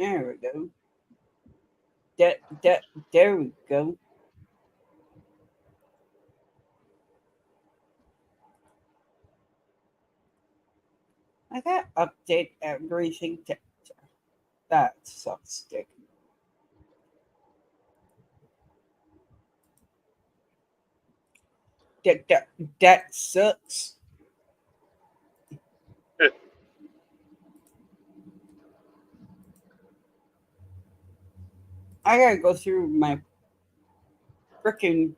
There we go. There we go. I got update everything. That sucks, dick. That sucks. I gotta go through my freaking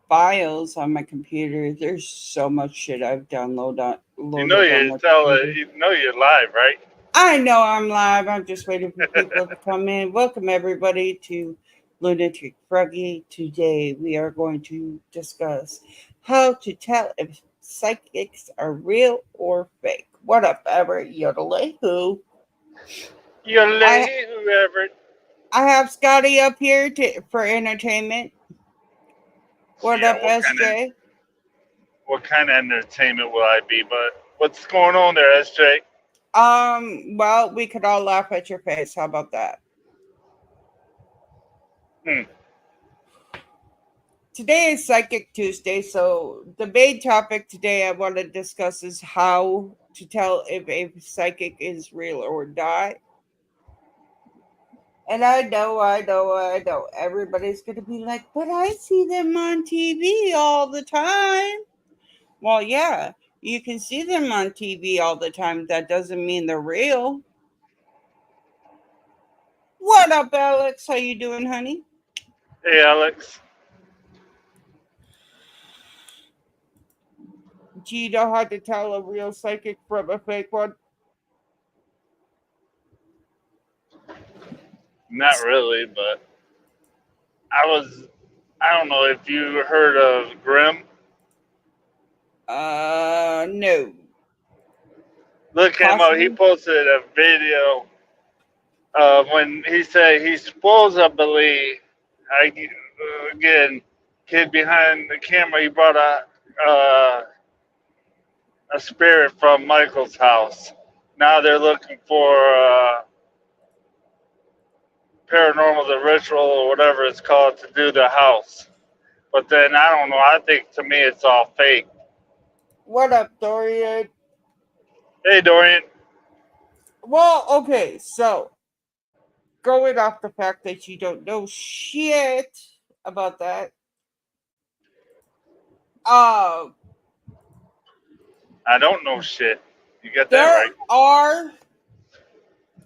files on my computer. There's so much shit I've loaded on my computer. You know you're live, right? I know I'm live. I'm just waiting for people to come in. Welcome everybody to Lunatic Froggy. Today we are going to discuss how to tell if psychics are real or fake. What up, Everett Yodelay? Who? Whoever. I have Scotty up here for entertainment. What Yeah, up, SJ? What kind of entertainment will I be? But what's going on there, SJ? Well, we could all laugh at your face. How about that? Today is Psychic Tuesday, so the main topic today I want to discuss is how to tell if a psychic is real or not. And I know. Everybody's going to be like, but I see them on TV all the time. Well, yeah, you can see them on TV all the time. That doesn't mean they're real. What up, Alex? How you doing, honey? Hey, Alex. Do you know how to tell a real psychic from a fake one? Not really, but I don't know if you heard of Grimm. No. Look him up. He posted a video when he said he supposedly, again, kid behind the camera, he brought a spirit from Michael's house. Now they're looking for paranormal, the ritual, or whatever it's called, to do the house. But then I don't know. I think to me it's all fake. What up, Dorian? Hey, Dorian. Well, okay, so going off the fact that you don't know shit about that, I don't know shit. You got that right. There are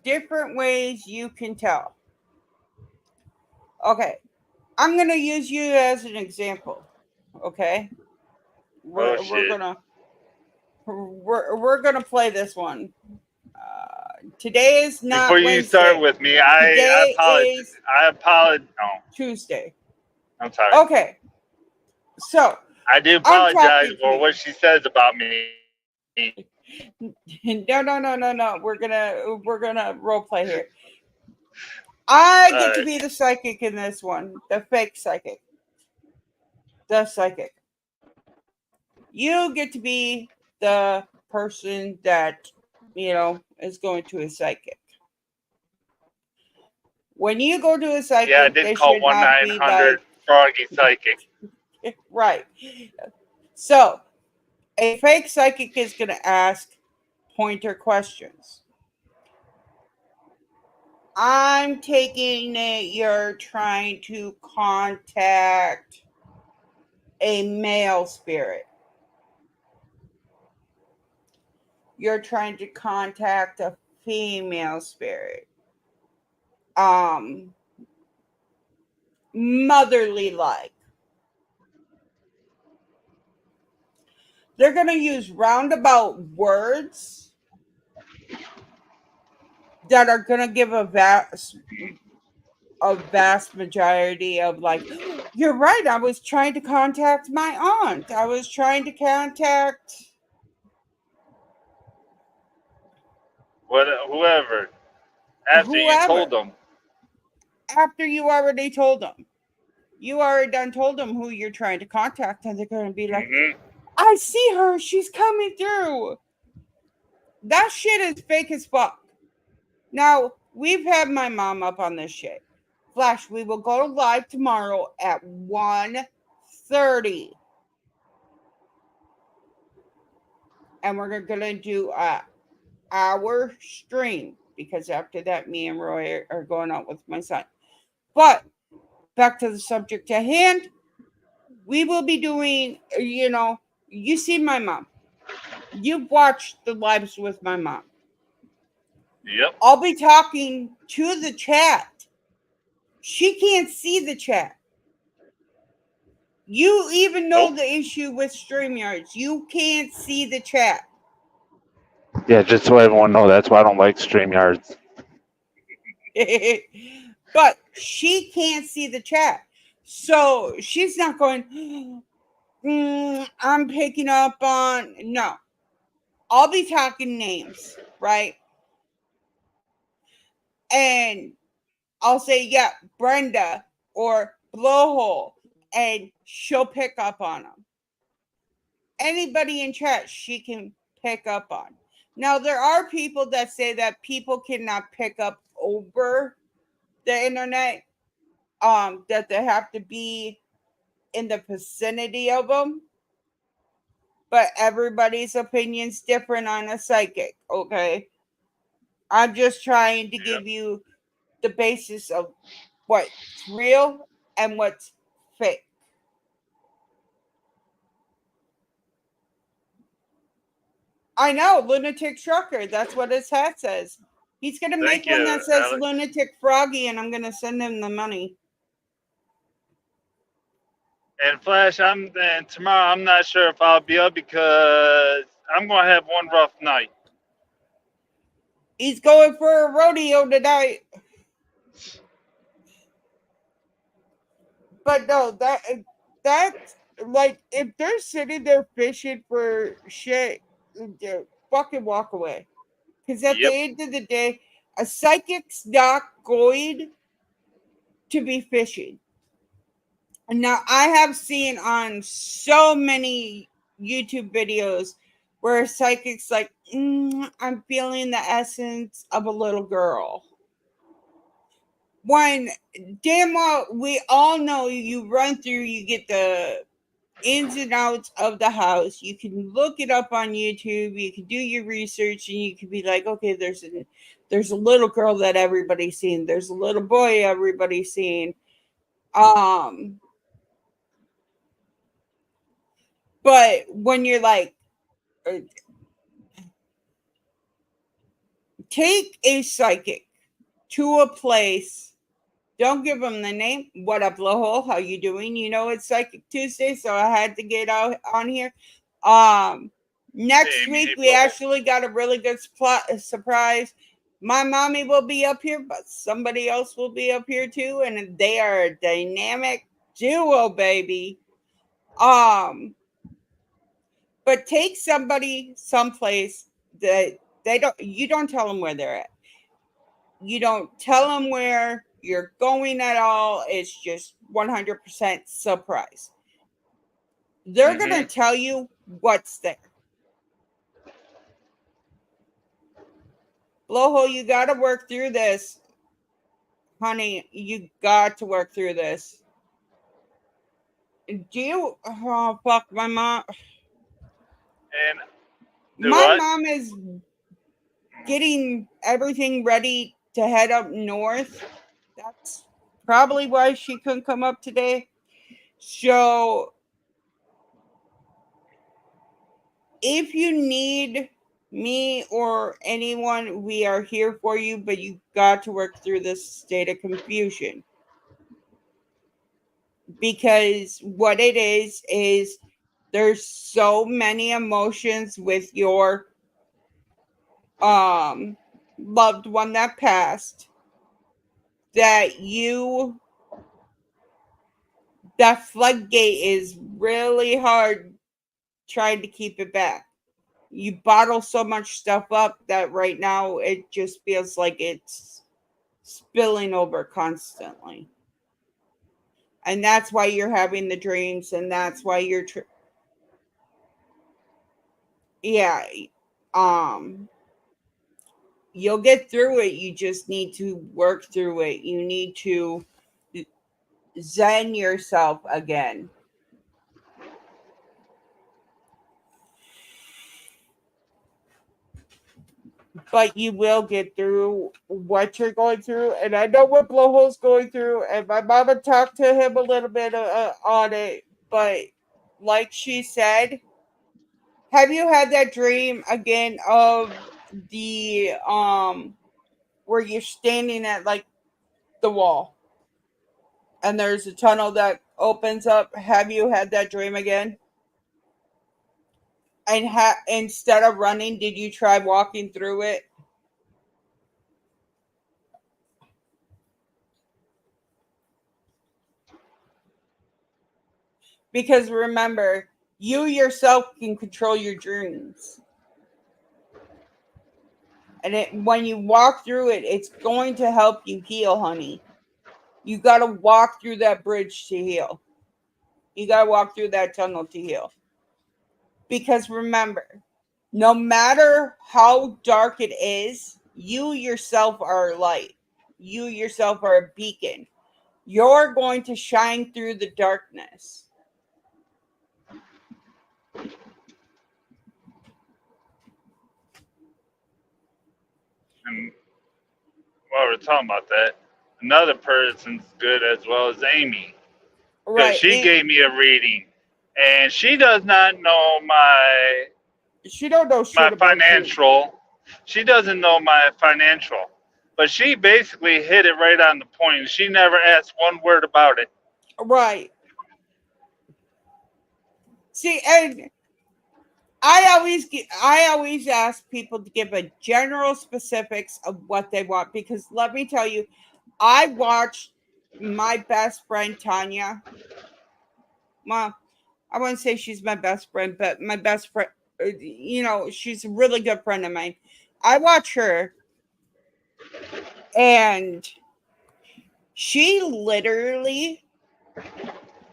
different ways you can tell. Okay, I'm gonna use you as an example. Okay, we're gonna play this one. Today is not Before you Wednesday. start with me, I apologize. No. Tuesday. I'm sorry. Okay. So I do apologize for what she says about me. No. We're gonna role play here. I get to be the psychic in this one, the fake psychic. The psychic. You get to be the person that, is going to a psychic. When you go to a psychic, I did call 1-900 Froggy Psychic. Right. So, a fake psychic is going to ask pointer questions. I'm taking it you're trying to contact a male spirit. You're trying to contact a female spirit. Motherly like. They're going to use roundabout words that are going to give a vast majority of like, you're right, I was trying to contact my aunt. I was trying to contact whoever. After you told them. After you already told them. You already done told them who you're trying to contact, and they're going to be like, I see her. She's coming through. That shit is fake as fuck. Now, we've had my mom up on this shit. Flash, we will go live tomorrow at 1:30. And we're gonna do a hour stream because after that me and Roy are going out with my son. But back to the subject at hand, we will be doing, you see my mom. You've watched the lives with my mom. Yep. I'll be talking to the chat. She can't see the chat. You even know Nope. the issue with StreamYards. You can't see the chat. Yeah, just so everyone know, that's why I don't like StreamYards. But she can't see the chat. So she's not going, I'm picking up on. No. I'll be talking names, right? And I'll say, yeah, Brenda or Blowhole, and she'll pick up on them. Anybody in chat, she can pick up on. Now, there are people that say that people cannot pick up over the internet, that they have to be in the vicinity of them. But everybody's opinion's different on a psychic, okay? I'm just trying to Yep. give you the basis of what's real and what's fake. I know, Lunatic Trucker. That's what his hat says. He's going to make Thank one that you, says Alex. Lunatic Froggy, and I'm going to send him the money. And Flash, and tomorrow I'm not sure if I'll be up because I'm gonna have one rough night. He's going for a rodeo tonight. But no, that's like, if they're sitting there fishing for shit, fucking walk away. Because at the Yep. end of the day, a psychic's not going to be fishing. Now, I have seen on so many YouTube videos where a psychic's like, I'm feeling the essence of a little girl. When damn well, we all know you run through, you get the ins and outs of the house. You can look it up on YouTube. You can do your research, and you can be like, okay, there's a little girl that everybody's seen. There's a little boy everybody's seen. Um, but when you're like, uh, take a psychic to a place. Don't give them the name. What up, Blowhole? How you doing? You know it's Psychic Tuesday, so I had to get out on here. Um, Next Hey, week hey, we Blowhole. actually got a really good surprise. My mommy will be up here, but somebody else will be up here too, and they are a dynamic duo, baby. Um, but take somebody someplace that you don't tell them where they're at. You don't tell them where you're going at all. It's just 100% surprise. They're going to Mm-hmm. tell you what's there. Blowhole, you got to work through this. Honey, you got to work through this. Do you? Oh, fuck, my mom. And do My what? mom is getting everything ready to head up north. That's probably why she couldn't come up today. So if you need me or anyone, we are here for you, but you got to work through this state of confusion. Because what it is there's so many emotions with your loved one that passed that that floodgate is really hard trying to keep it back. You bottle so much stuff up that right now it just feels like it's spilling over constantly. And that's why you're having the dreams, and that's why yeah. Um You'll get through it. You just need to work through it. You need to zen yourself again. But you will get through what you're going through. And I know what Blowhole's going through. And my mama talked to him a little bit on it. But like she said, have you had that dream again of the where you're standing at like the wall and there's a tunnel that opens up? Have you had that dream again? And instead of running, did you try walking through it? Because remember, you yourself can control your dreams. And when you walk through it, it's going to help you heal, honey. You got to walk through that bridge to heal. You got to walk through that tunnel to heal. Because remember, no matter how dark it is, you yourself are a light. You yourself are a beacon. You're going to shine through the darkness. And while we're talking about that, another person's good as well as Amy. Because Right. she gave me a reading. And she does not know my She don't know shit about financial. you. She doesn't know my financial. But she basically hit it right on the point. She never asked one word about it. Right. See, and I always ask people to give a general specifics of what they want because let me tell you, I watched my best friend Tanya. Well, I wouldn't say she's my best friend, but my best friend, she's a really good friend of mine. I watch her and she literally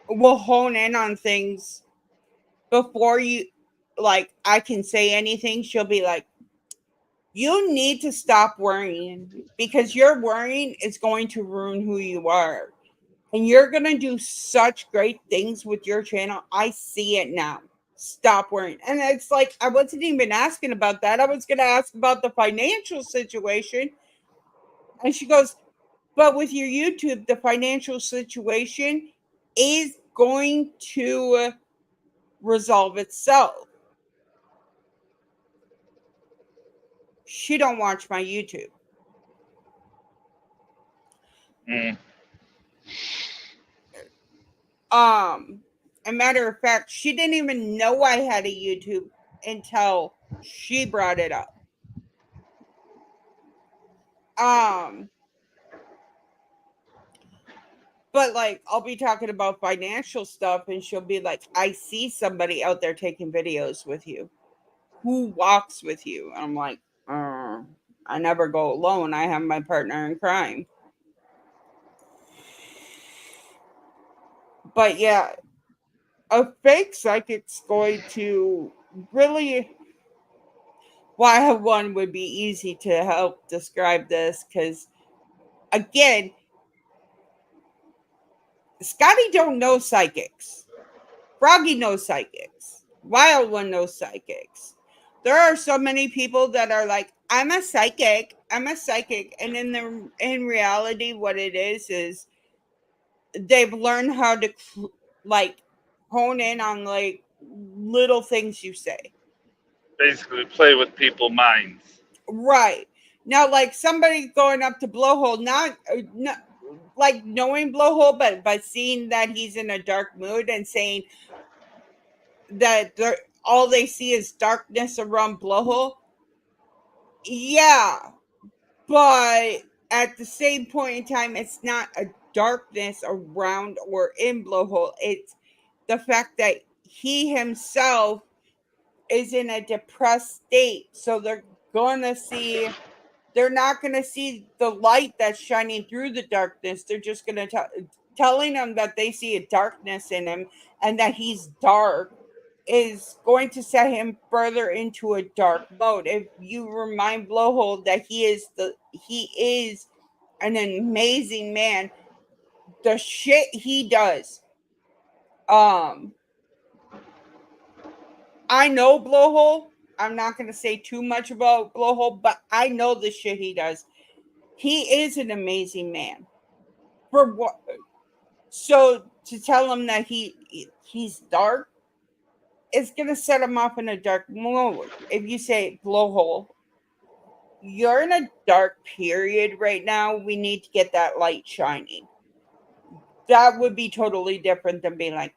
will hone in on things before you like I can say anything. She'll be like, you need to stop worrying because your worrying is going to ruin who you are. And you're going to do such great things with your channel. I see it now. Stop worrying. And it's like, I wasn't even asking about that. I was going to ask about the financial situation. And she goes, but with your YouTube, the financial situation is going to resolve itself. She don't watch my YouTube. Mm. A matter of fact, she didn't even know I had a YouTube until she brought it up. But like I'll be talking about financial stuff and she'll be like, I see somebody out there taking videos with you. Who walks with you? And I'm like, I never go alone. I have my partner in crime. But yeah, a fake psychic's going to really why one would be easy to help describe this because again, Scotty don't know psychics. Froggy knows psychics. Wild One knows psychics. There are so many people that are like, I'm a psychic. I'm a psychic. And in reality, what it is they've learned how to like hone in on like little things you say. Basically, play with people's minds. Right. Now, like somebody going up to Blowhole, not like knowing Blowhole, but by seeing that he's in a dark mood and saying that all they see is darkness around Blowhole. Yeah, but at the same point in time, it's not a darkness around or in Blowhole. It's the fact that he himself is in a depressed state. So they're not going to see the light that's shining through the darkness. They're just going to telling him that they see a darkness in him and that he's dark is going to set him further into a dark mode. If you remind Blowhole that he is an amazing man, the shit he does. I know Blowhole. I'm not going to say too much about Blowhole, but I know the shit he does. He is an amazing man. For what? So to tell him that he's dark, it's going to set him off in a dark mode. If you say, Blowhole, you're in a dark period right now. We need to get that light shining. That would be totally different than being like,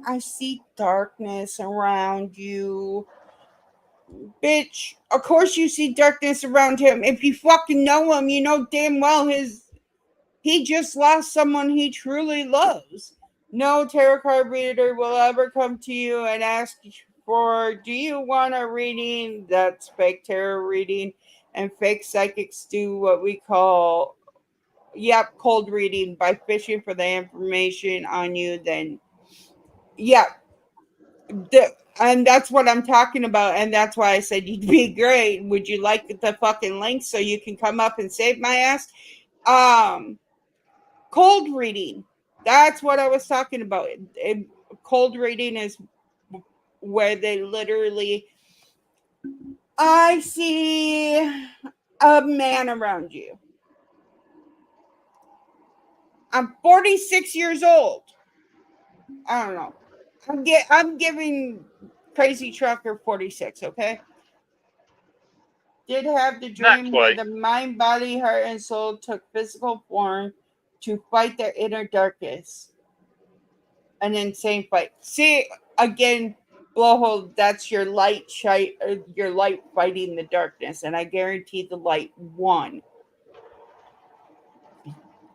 I see darkness around you. Bitch, of course you see darkness around him. If you fucking know him, you know damn well he just lost someone he truly loves. No tarot card reader will ever come to you and ask for, do you want a reading? That's fake tarot reading. And fake psychics do what we call, cold reading by fishing for the information on you. Then, and that's what I'm talking about. And that's why I said you'd be great. Would you like the fucking link so you can come up and save my ass? Cold reading. That's what I was talking about. Cold reading is where they literally, I see a man around you. I'm 46 years old. I don't know. I'm giving Crazy Trucker 46, okay? Did have the Not dream where quite. the mind, body, heart, and soul took physical form to fight their inner darkness. An insane fight. See, again, Blowhole, that's your light your light fighting the darkness, and I guarantee the light won.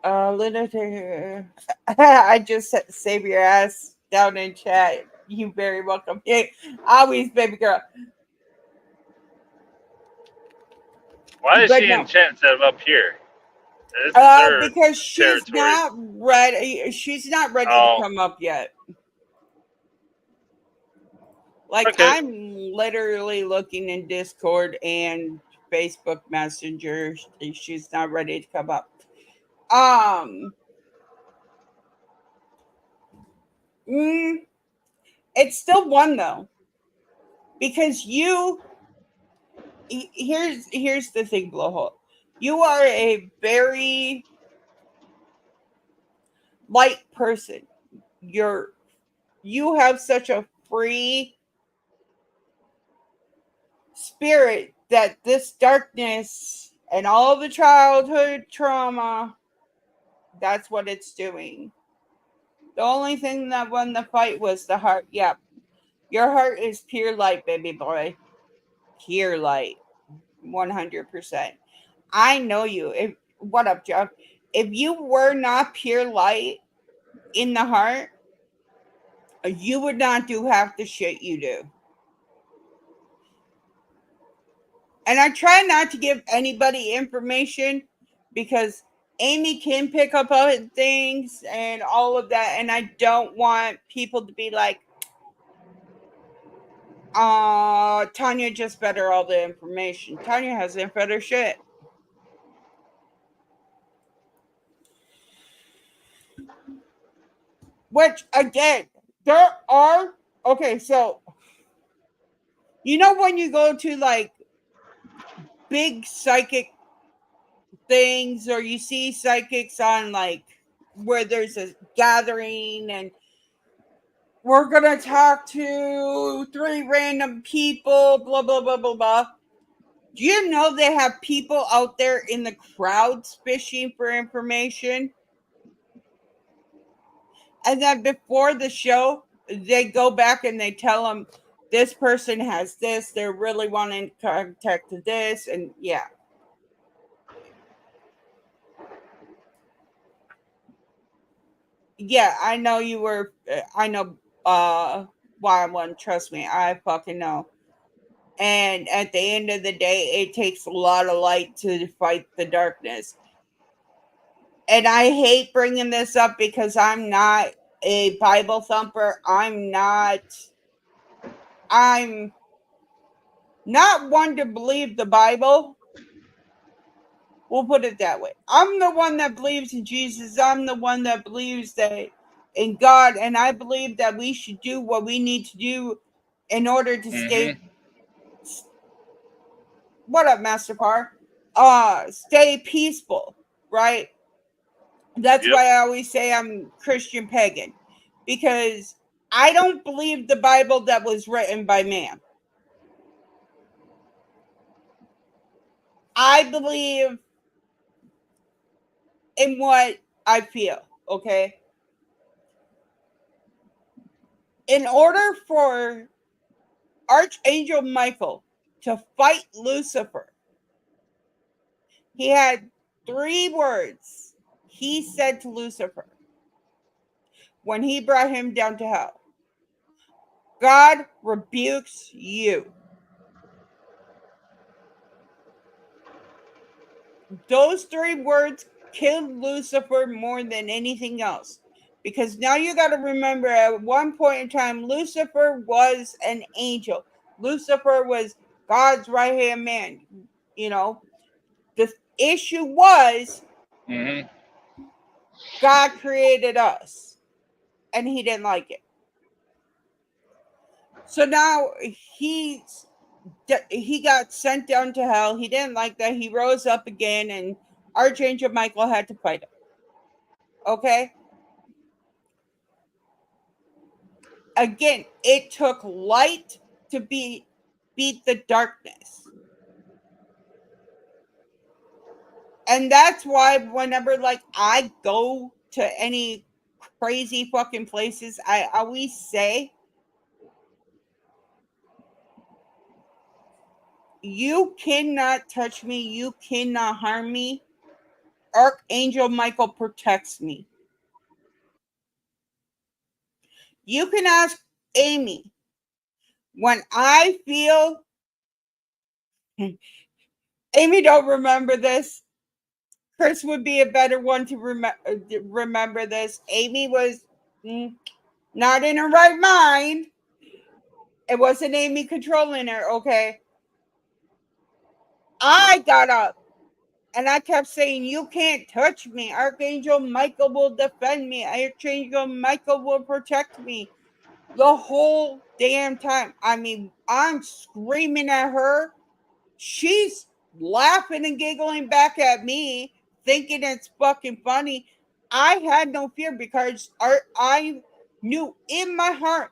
Literature. I just said save your ass down in chat. You very welcome. Yeah, always, baby girl. Why is But she in no, chat instead of up here? This is her because she's territory. not ready. She's not ready to Oh, come up yet. Like, okay. I'm literally looking in Discord and Facebook Messenger. She's not ready to come up. Mm, it's still one though, because here's the thing, Blowhole. You are a very light person. You have such a free spirit that this darkness and all the childhood trauma, that's what it's doing. The only thing that won the fight was the heart. Yep. Your heart is pure light, baby boy. Pure light. 100%. I know you. What up, Jeff? If you were not pure light in the heart, you would not do half the shit you do. And I try not to give anybody information because Amy can pick up on things and all of that. And I don't want people to be like, Tanya just better all the information. Tanya has better shit. Which, again, there are, okay, so, you know, when you go to like big psychic things or you see psychics on like where there's a gathering and we're gonna talk to 3 random people, blah blah blah blah blah. Do you know they have people out there in the crowds fishing for information? And then before the show, they go back and they tell them this person has this, they're really wanting to contact this, and yeah. Yeah, I know you were. I know why I want. Trust me, I fucking know. And at the end of the day, it takes a lot of light to fight the darkness. And I hate bringing this up because I'm not a Bible thumper. I'm not I'm not one to believe the Bible. We'll put it that way. I'm the one that believes in Jesus. I'm the one that believes that in God, and I believe that we should do what we need to do in order to stay. What up, Master Par? Stay peaceful, right? That's why I always say I'm Christian pagan, because I don't believe the Bible that was written by man. I believe in what I feel, okay? In order for Archangel Michael to fight Lucifer, he had 3 words he said to Lucifer when he brought him down to hell. God rebukes you. Those 3 words killed Lucifer more than anything else. Because now you got to remember, at one point in time, Lucifer was an angel. Lucifer was God's right-hand man. You know, the issue was God created us, and he didn't like it. So now he got sent down to hell. He didn't like that. He rose up again, and Archangel Michael had to fight him. Okay? Again, it took light to beat the darkness. And that's why whenever I go to any crazy fucking places, I always say, you cannot touch me, you cannot harm me. Archangel Michael protects me. You can ask Amy. When I feel, Amy don't remember this. Chris would be a better one to remember this. Amy was not in her right mind. It wasn't Amy controlling her, okay? I got up and I kept saying, you can't touch me. Archangel Michael will defend me. Archangel Michael will protect me. The whole damn time. I mean, I'm screaming at her. She's laughing and giggling back at me, thinking it's fucking funny. I had no fear because I knew in my heart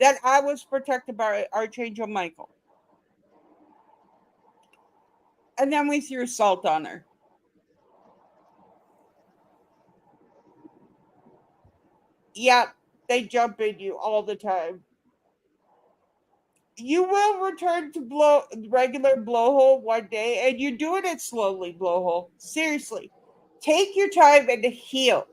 that I was protected by Archangel Michael. And then we threw salt on her. Yep, they jump in you all the time. You will return to regular blowhole one day, and you're doing it slowly, blowhole. Seriously, take your time and heal.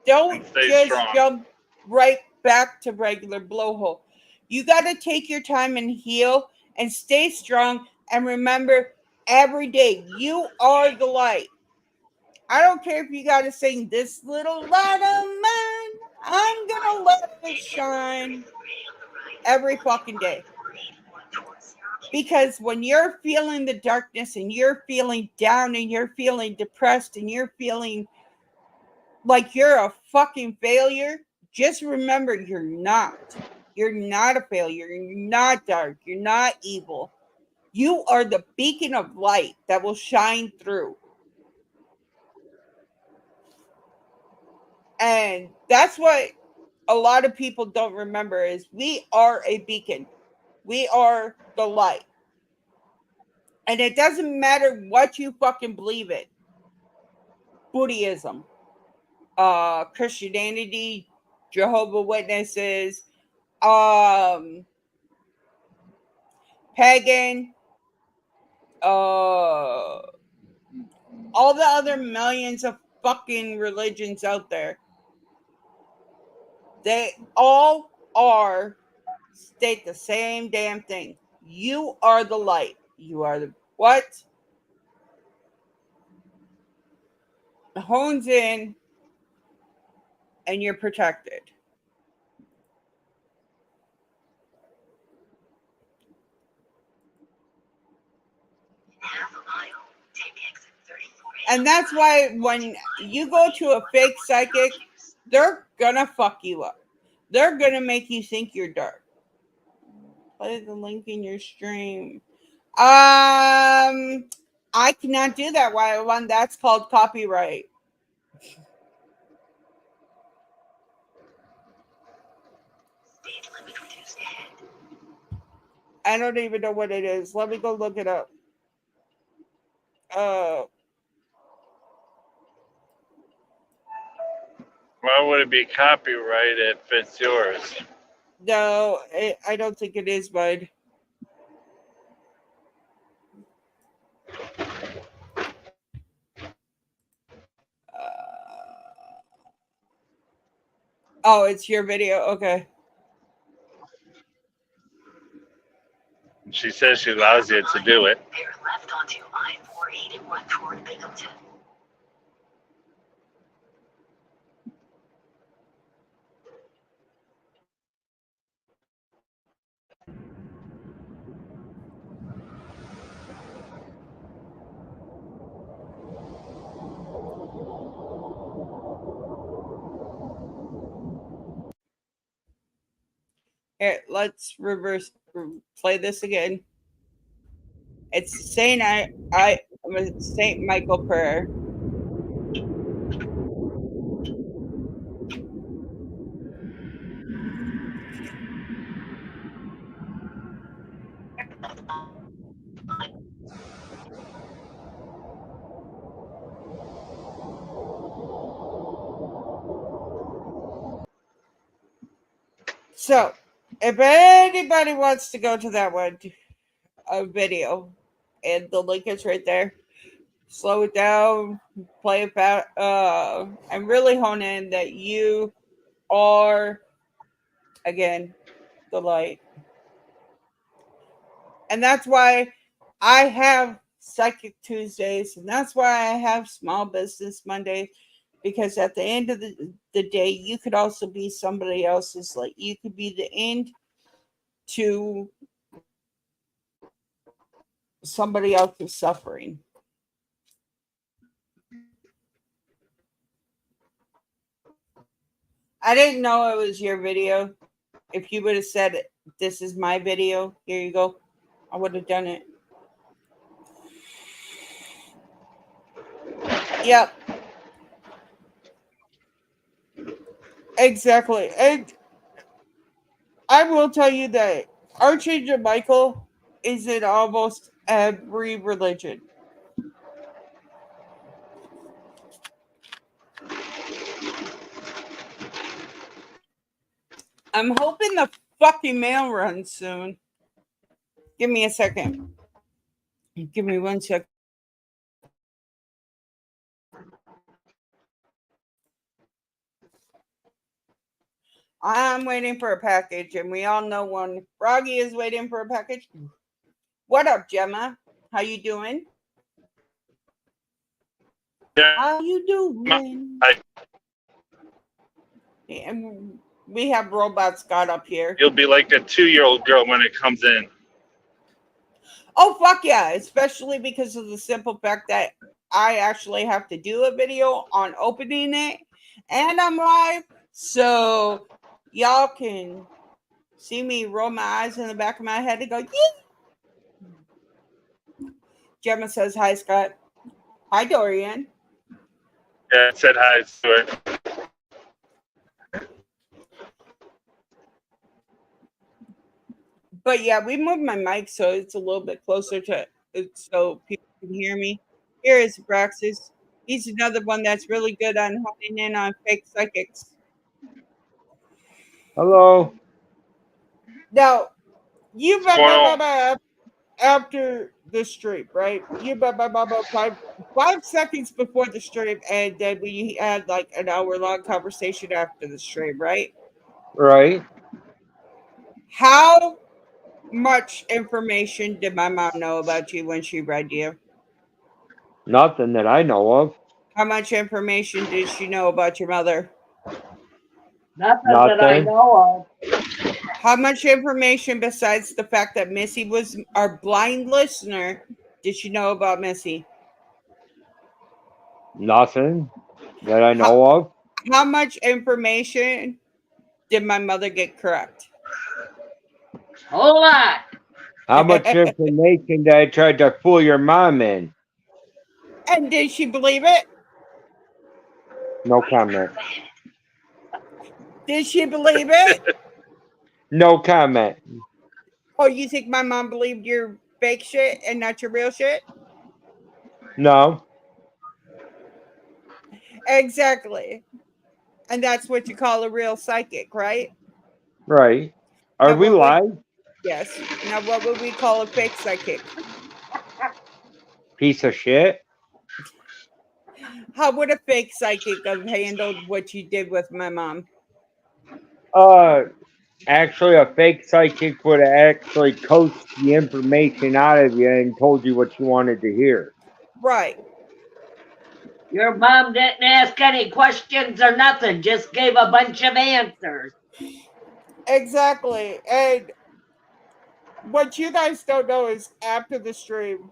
Don't just jump right back to regular blowhole. You got to take your time and heal and stay strong. And remember, every day you are the light. I don't care if you got to sing this little light of mine. I'm gonna let it shine every fucking day. Because when you're feeling the darkness and you're feeling down and you're feeling depressed and you're feeling like you're a fucking failure, just remember you're not. You're not a failure. You're not dark. You're not evil. You are the beacon of light that will shine through. And that's what a lot of people don't remember is we are a beacon. We are the light. And it doesn't matter what you fucking believe in. Buddhism, Christianity, Jehovah's Witnesses, pagan, all the other millions of fucking religions out there. They all state the same damn thing. You are the light. You are the what? Hones in and you're protected. And that's why when you go to a fake psychic, they're gonna fuck you up. They're gonna make you think you're dark. Play the link in your stream. I cannot do that. Why one? That's called copyright. I don't even know what it is. Let me go look it up. Why would it be copyright if it's yours? No, I don't think it is, bud. Oh, it's your video. Okay. She says she allows you to do it. Left onto I-481 toward Binghamton. Here, let's reverse play this again. It's Saint Saint Michael prayer. So, if anybody wants to go to that one, a video, and the link is right there. Slow it down, play it back, and really hone in that you are, again, the light. And that's why I have Psychic Tuesdays, and that's why I have Small Business Mondays, because at the end of the day, you could also be somebody else's light. You could be the end to somebody else's suffering. I didn't know it was your video. If you would have said, this is my video, here you go, I would have done it. Yep. Exactly. And I will tell you that Archangel Michael is in almost every religion. I'm hoping the fucking mail runs soon. Give me a second. Give me 1 second. I'm waiting for a package, and we all know one. Froggy is waiting for a package. What up, Gemma? How you doing? How you doing? And we have robots got up here. You'll be like a 2-year-old girl when it comes in. Oh, fuck yeah. Especially because of the simple fact that I actually have to do a video on opening it, and I'm live. So y'all can see me roll my eyes in the back of my head and go, yee! Gemma says, hi, Scott. Hi, Dorian. Yeah, I said hi to her. But yeah, we moved my mic so it's a little bit closer to it so people can hear me. Here is Braxis. He's another one that's really good on honing in on fake psychics. Hello. Now, you after the stream, right? You 5 seconds before the stream, and then we had like an hour-long conversation after the stream, right? Right. How much information did my mom know about you when she read you? Nothing that I know of. How much information did she know about your mother? Nothing that I know of. How much information besides the fact that Missy was our blind listener did she know about Missy? Nothing that I How, know of. how much information did my mother get correct? Whole lot. How much information did I try to fool your mom in? And did she believe it? No comment. Did she believe it? No comment. Oh, you think my mom believed your fake shit and not your real shit? No. Exactly. And that's what you call a real psychic, right? Right. Are Now we what would live? yes. Now what would we call a fake psychic? Piece of shit. How would a fake psychic have handled what you did with my mom? Actually, a fake psychic would have actually coached the information out of you and told you what you wanted to hear. Right. Your mom didn't ask any questions or nothing, just gave a bunch of answers. Exactly. And what you guys don't know is after the stream,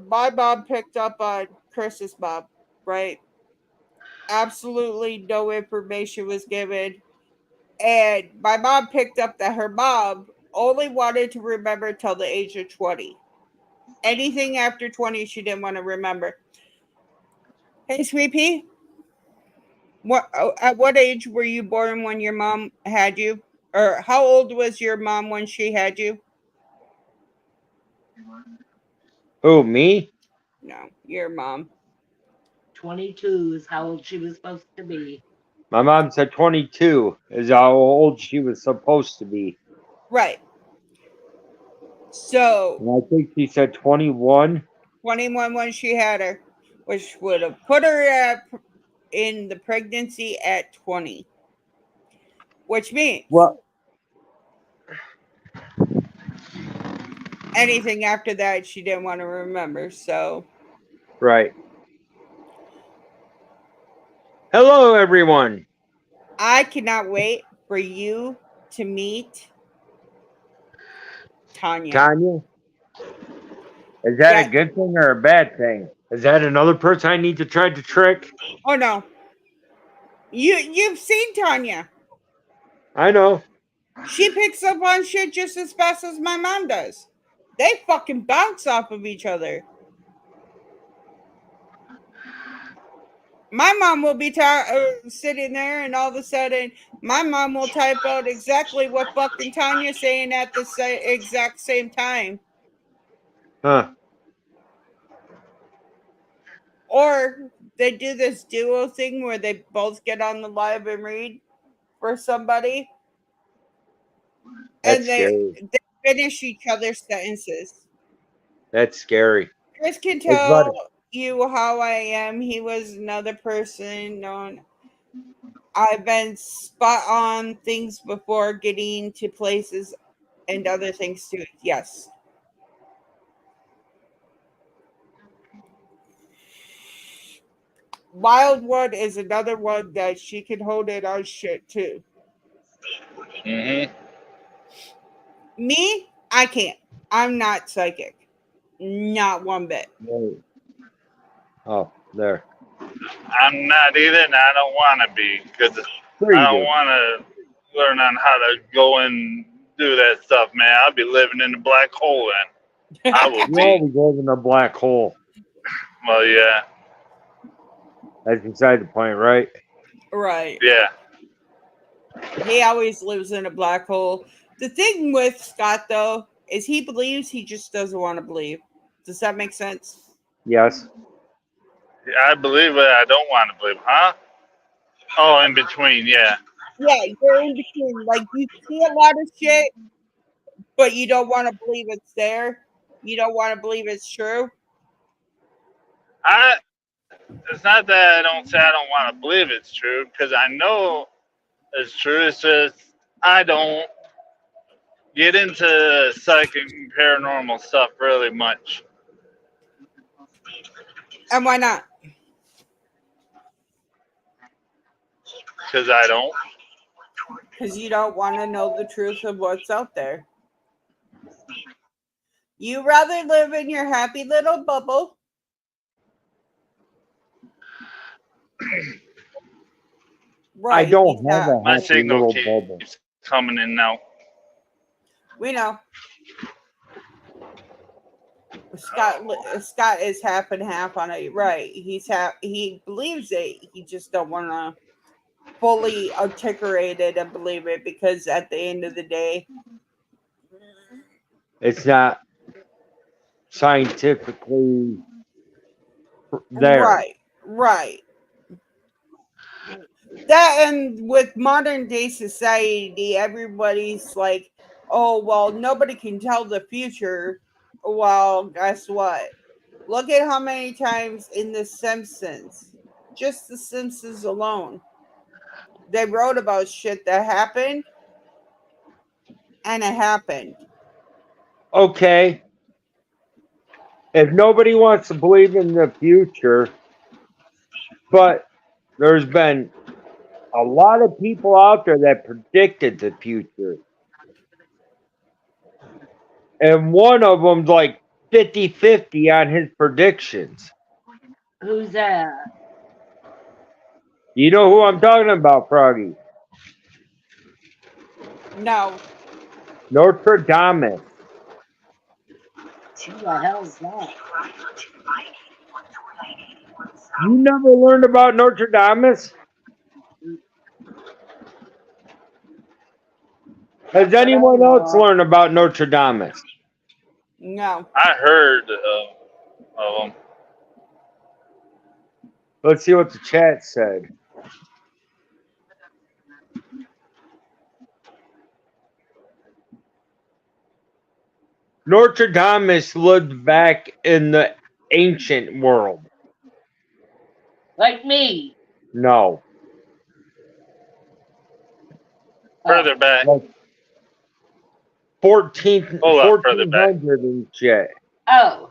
my mom picked up on Chris's mom, right? Absolutely no information was given. And my mom picked up that her mom only wanted to remember till the age of 20. Anything after 20, she didn't want to remember. Hey, Sweet Pea, at what age were you born when your mom had you? Or how old was your mom when she had you? Who, me? No, your mom. 22 is how old she was supposed to be. My mom said 22 is how old she was supposed to be. Right. So, And I think she said 21. 21 when she had her, which would have put her in the pregnancy at 20. Which means Well, anything after that she didn't want to remember. So, right. Hello, everyone. I cannot wait for you to meet Tanya. Tanya, is that a Yeah. good thing or a bad thing? Is that another person I need to try to trick? Oh no. You've seen Tanya. I know. She picks up on shit just as fast as my mom does. They fucking bounce off of each other. My mom will be sitting there, and all of a sudden, my mom will type out exactly what fucking Tanya's saying at the exact same time. Huh. Or they do this duo thing where they both get on the live and read for somebody, That's and scary. they finish each other's sentences. That's scary. Chris can It's about tell you how I am. He was another person known. I've been spot on things before getting to places and other things too. Yes. Wildwood is another one that she can hold it on shit too. Mm-hmm. Me, I can't. I'm not psychic. Not one bit. Right. Oh, there. I'm not either, and I don't want to be because There I you don't go. want to learn on how to go and do that stuff, man. I'll be living in the black hole then. I will You be. always live in a black hole. Well, yeah, That's beside the point, right? Right. yeah. He always lives in a black hole. The thing with Scott, though, is he believes, he just doesn't want to believe. Does that make sense? Yes. I believe it. I don't want to believe, huh? Oh, in between, yeah. Yeah, you're in between. Like, you see a lot of shit, but you don't want to believe it's there. You don't want to believe it's true. I. It's not that I don't say I don't want to believe it's true because I know it's true. It's just I don't get into psychic and paranormal stuff really much And why not? because I don't. Because you don't want to know the truth of what's out there. You rather live in your happy little bubble Right. I don't he's have not. a My happy signal little bubble. keeps coming in and out. We know. Scott is half and half on it. Right. He believes it. He just don't want to fully articulate it and believe it because at the end of the day, It's not scientifically there. right. That, and with modern day society, everybody's like, oh, well, nobody can tell the future. Well, guess what? Look at how many times in The Simpsons, just The Simpsons alone, they wrote about shit that happened and it happened. Okay. If nobody wants to believe in the future, but there's been a lot of people out there that predicted the future. And one of them's like 50-50 on his predictions. Who's that? You know who I'm talking about, Froggy? No, Notre Dame. Who the hell's that? You never learned about Notre Dame? Has anyone else learned about Notre Dame? no. I heard of them. Let's see what the chat said. Notre Dame lived back in the ancient world. Like me. No. Further back. Like 1400 further back. and shit. Oh.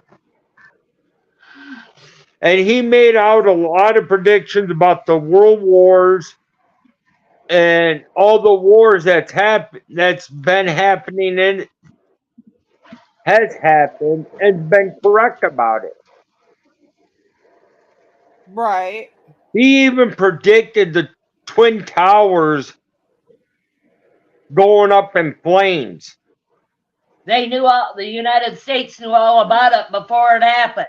And he made out a lot of predictions about the world wars and all the wars that's been happening and has happened and been correct about it. Right. He even predicted the Twin Towers going up in flames. They knew the United States knew all about it before it happened.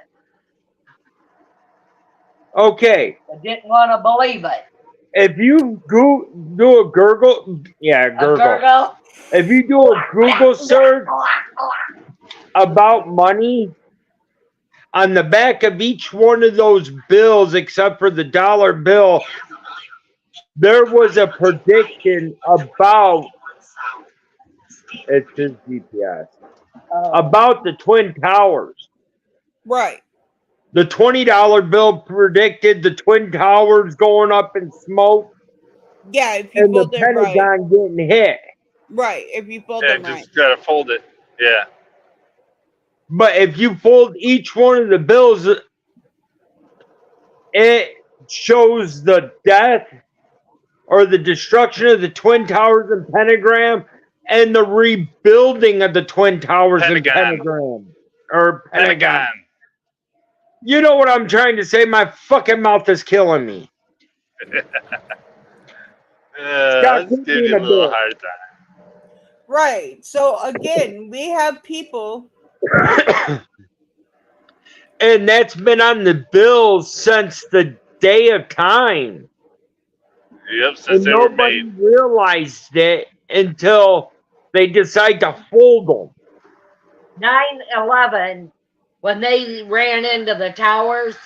Okay. They didn't want to believe it. If you do a gurgle, gurgle. If you do a Google search about money, on the back of each one of those bills, except for the dollar bill, there was a prediction about, it's his GPS, about the Twin Towers. Right. The $20 bill predicted the Twin Towers going up in smoke. Yeah, if you and the fold it right. Pentagon getting hit. Right, if you fold Yeah, them right. just gotta fold it. Yeah. But if you fold each one of the bills, it shows the death or the destruction of the Twin Towers and Pentagram and the rebuilding of the Twin Towers and Pentagram. Or Pentagon. You know what I'm trying to say? My fucking mouth is killing me. Let's give you a little hard time. Right. So again, we have people. And that's been on the bills since the day of time. Yep, since they were made. Nobody realized it until they decide to fold them. 9/11, when they ran into the towers,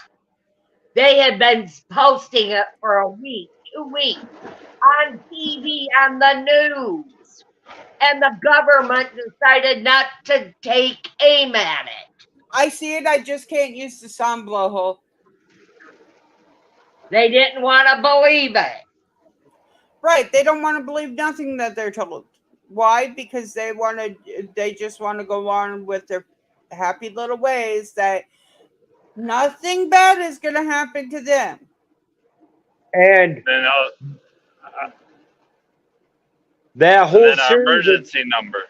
they had been posting it for a week, 2 weeks, on TV, on the news. And the government decided not to take aim at it. I see it, I just can't use the sound blowhole. They didn't want to believe it. Right, they don't want to believe nothing that they're told. Why? Because they just want to go on with their happy little ways that nothing bad is going to happen to them. And that whole and then our emergency number.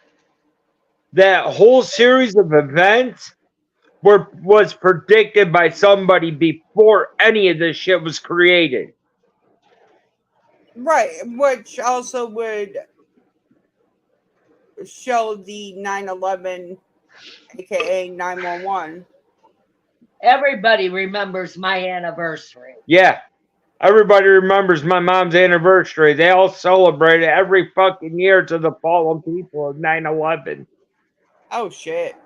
That whole series of events was predicted by somebody before any of this shit was created. Right, which also would show the 9/11, aka 911. Everybody remembers my anniversary. Yeah. Everybody remembers my mom's anniversary. They all celebrate it every fucking year to the fallen people of 9/11. Oh shit.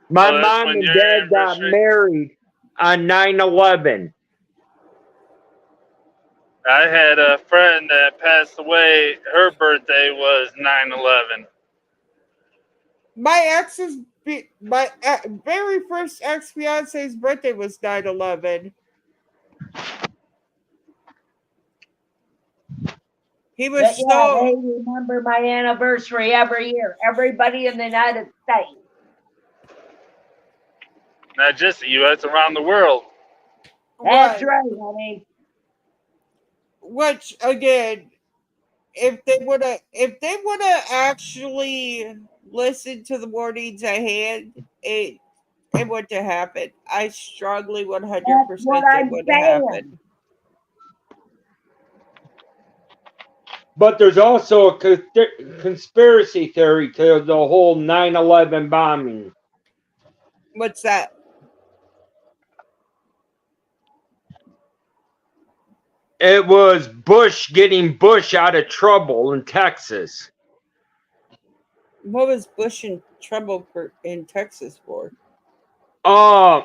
My Oh, that's mom when and your dad got anniversary. married on 9/11. I had a friend that passed away. Her birthday was 9/11. My ex's, my very first ex fiance's birthday was 9/11. He was But yeah, they so. remember my anniversary every year. Everybody in the United States. Not just the U.S., around the world. That's Right. right, honey. Which again, if they would have actually listened to the warnings I had, it wouldn't have happened. I strongly That's 100% what it I'm would have saying. happened. But there's also a conspiracy theory to the whole 9/11 bombing. What's that? It was Bush getting Bush out of trouble in Texas. What was Bush in trouble in Texas for? I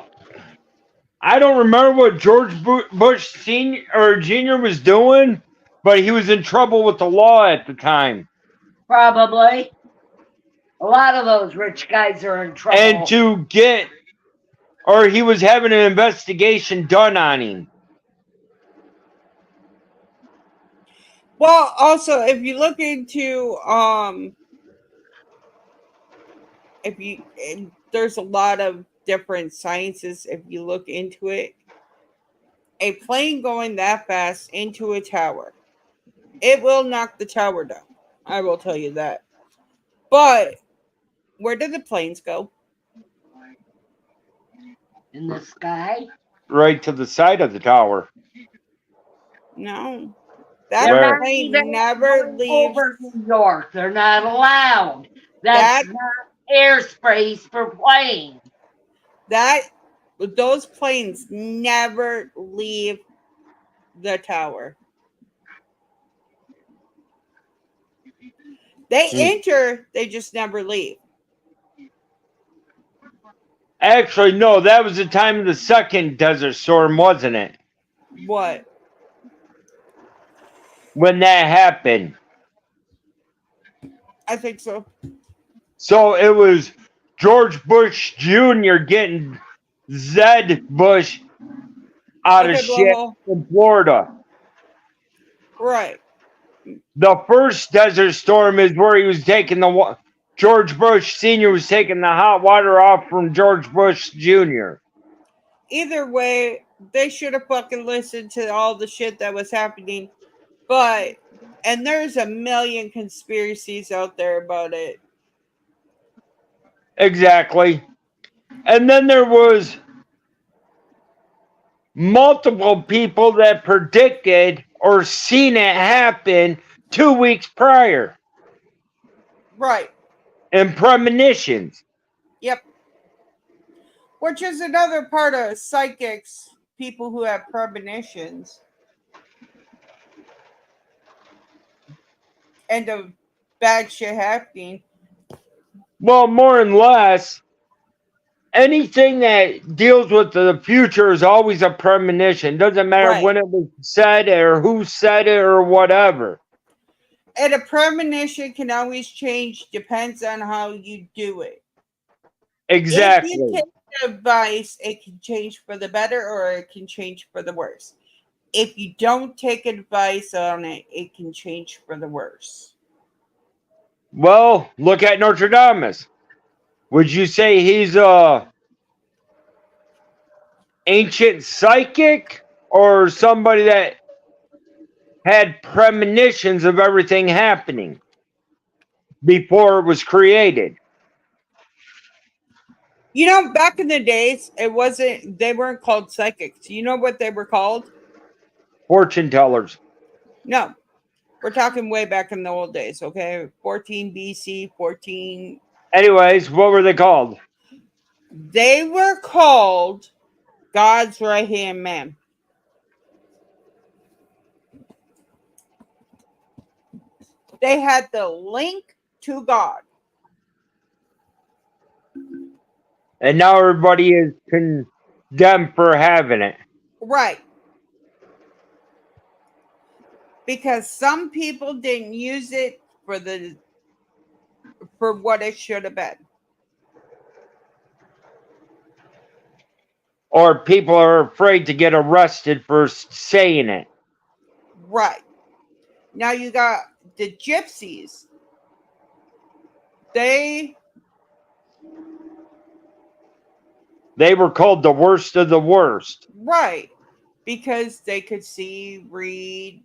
don't remember what George Bush Senior or Junior was doing, but he was in trouble with the law at the time. Probably. A lot of those rich guys are in trouble. And he was having an investigation done on him. Well, also, if you look into there's a lot of different sciences. If you look into it, a plane going that fast into a tower, it will knock the tower down. I will tell you that. But where did the planes go? In the sky? Right to the side of the tower. No. They're That not plane even never going leaves. over New York. They're not allowed. That's not airspace for planes. Those planes never leave the tower. They enter, they just never leave. Actually, no, that was the time of the second Desert Storm, wasn't it? What? When that happened. I think so. So it was George Bush Jr. getting Zed Bush out of shit in Florida. Right. The first Desert Storm is where he was taking George Bush Sr. was taking the hot water off from George Bush Jr. Either way, they should have fucking listened to all the shit that was happening. And there's a million conspiracies out there about it. Exactly. And then there was multiple people that predicted or seen it happen 2 weeks prior. Right. And premonitions. Yep. Which is another part of psychics, people who have premonitions. And of bad shit happening. Well, more and less, anything that deals with the future is always a premonition. Doesn't matter when it was said or who said it or whatever. And a premonition can always change, depends on how you do it. Exactly. If you take advice, it can change for the better or it can change for the worse. If you don't take advice on it, it can change for the worse. Well, look at Nostradamus. Would you say he's a ancient psychic or somebody that had premonitions of everything happening before it was created? You know, back in the days, they weren't called psychics. You know what they were called? Fortune tellers. No, we're talking way back in the old days, okay? 14 BC, 14. Anyways, what were they called? They were called God's right hand man. They had the link to God. And now everybody is condemned for having it. Right. Because some people didn't use it for what it should have been. Or people are afraid to get arrested for saying it. Right. Now you got the gypsies. They were called the worst of the worst. right. Because they could see, read,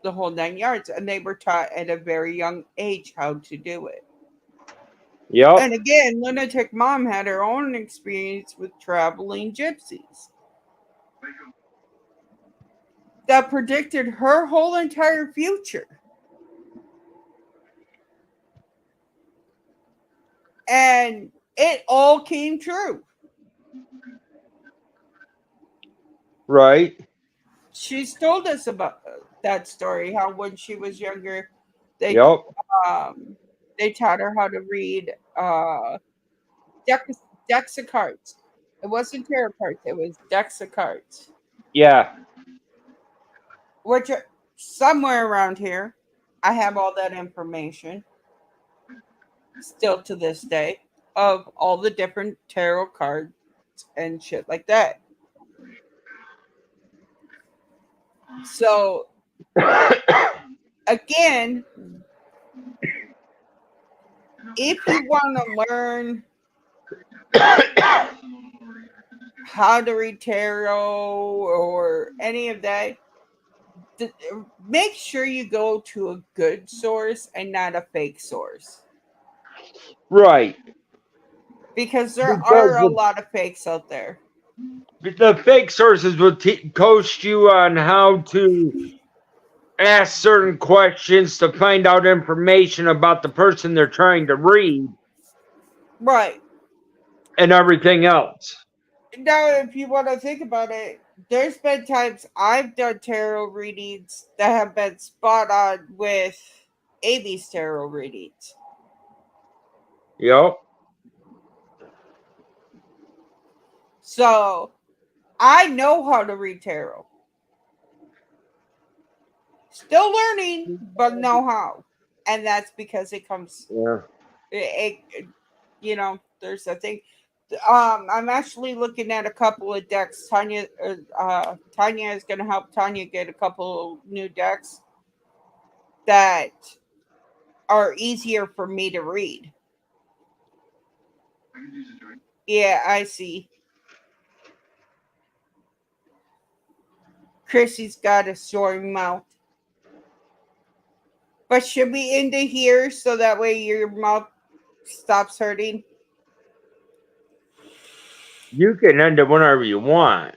the whole 9 yards, and they were taught at a very young age how to do it. Yep. And again, Lunatic Mom had her own experience with traveling gypsies that predicted her whole entire future. And it all came true. Right. She's told us about that story, how when she was younger, they Yep. they taught her how to read decks of cards. It wasn't tarot cards, it was decks of cards. Yeah. Which are somewhere around here. I have all that information still to this day of all the different tarot cards and shit like that. So again, if you want to learn how to read tarot or any of that, make sure you go to a good source and not a fake source. Right. Because there are a lot of fakes out there. The fake sources will coach you on how to ask certain questions to find out information about the person they're trying to read. Right. And everything else. Now, if you want to think about it, there's been times I've done tarot readings that have been spot on with Amy's tarot readings. Yep. So, I know how to read tarot. Still learning, but know how. And that's because it comes... Yeah. There's a thing. I'm actually looking at a couple of decks. Tanya is going to help Tanya get a couple new decks that are easier for me to read. Yeah, I see. Chrissy's got a sore mouth. But should we end it here so that way your mouth stops hurting? You can end it whenever you want.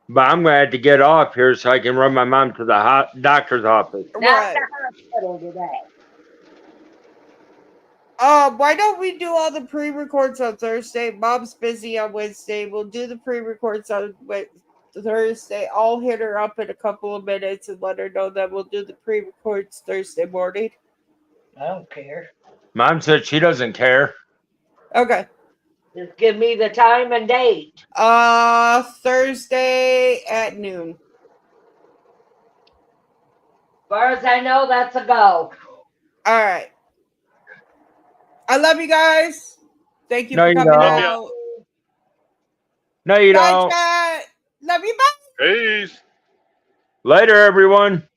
But I'm going to have to get off here so I can run my mom to the doctor's office. Not the hospital today. Why don't we do all the pre-records on Thursday? Mom's busy on Wednesday. We'll do the pre-records on Thursday. I'll hit her up in a couple of minutes and let her know that we'll do the pre-records Thursday morning. I don't care. Mom said she doesn't care. Okay. Just give me the time and date. Thursday at noon. As far as I know, that's a go. All right. I love you guys. Thank you for coming out. No, you Bye, don't. chat. Love you. Bye. Peace. Later, everyone.